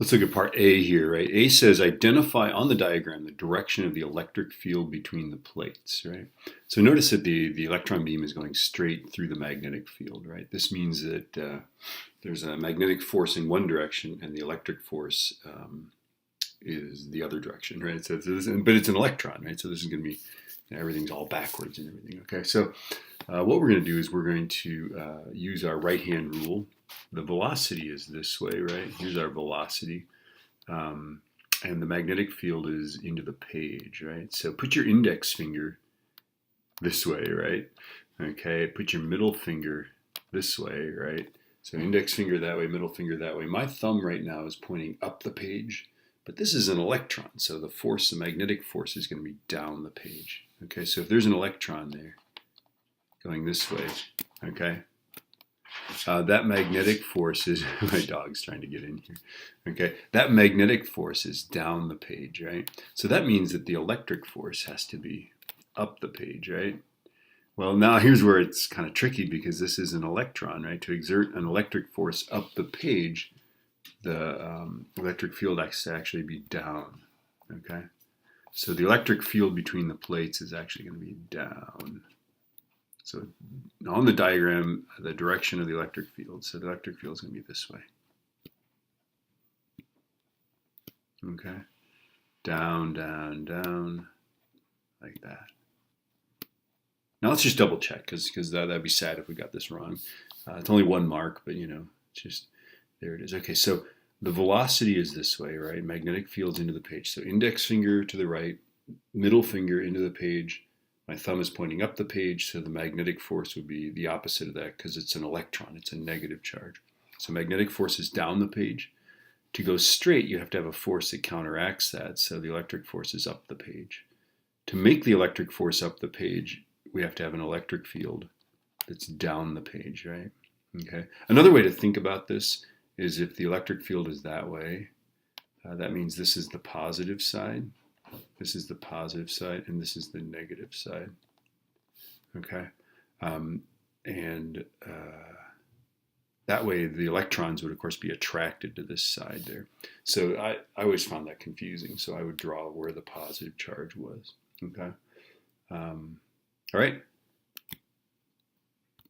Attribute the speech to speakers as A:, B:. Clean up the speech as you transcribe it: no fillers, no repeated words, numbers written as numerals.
A: Let's look at part A here, right? A says identify on the diagram the direction of the electric field between the plates, right? So notice that the electron beam is going straight through the magnetic field, right? This means that there's a magnetic force in one direction and the electric force is the other direction, right? But it's an electron, right? So this is going to be, everything's all backwards and everything, okay? So what we're going to do is we're going to use our right-hand rule. The velocity is this way, right? Here's our velocity. And the magnetic field is into the page, right? So put your index finger this way, right? Okay, put your middle finger this way, right? So index finger that way, middle finger that way. My thumb right now is pointing up the page, but this is an electron. So the force, the magnetic force is going to be down the page. Okay, so if there's an electron there going this way, okay, that magnetic force is, my dog's trying to get in here. Okay, that magnetic force is down the page, right? So that means that the electric force has to be up the page, right? Well, now here's where it's kind of tricky because this is an electron, right? To exert an electric force up the page, the electric field has to actually be down, okay? So the electric field between the plates is actually going to be down. So on the diagram, the direction of the electric field. So the electric field is going to be this way. Okay. Down, down, down, like that. Now let's just double check because that'd be sad if we got this wrong. It's only one mark, but it's just, there it is. Okay, so the velocity is this way, right? Magnetic field's into the page. So index finger to the right, middle finger into the page. My thumb is pointing up the page, so the magnetic force would be the opposite of that because it's an electron, it's a negative charge. So magnetic force is down the page. To go straight, you have to have a force that counteracts that, so the electric force is up the page. To make the electric force up the page, we have to have an electric field that's down the page, right? Okay. Another way to think about this is if the electric field is that way, that means this is the positive side. This is the positive side, and this is the negative side. Okay, that way the electrons would, of course, be attracted to this side there. So I always found that confusing. So I would draw where the positive charge was. Okay. All right.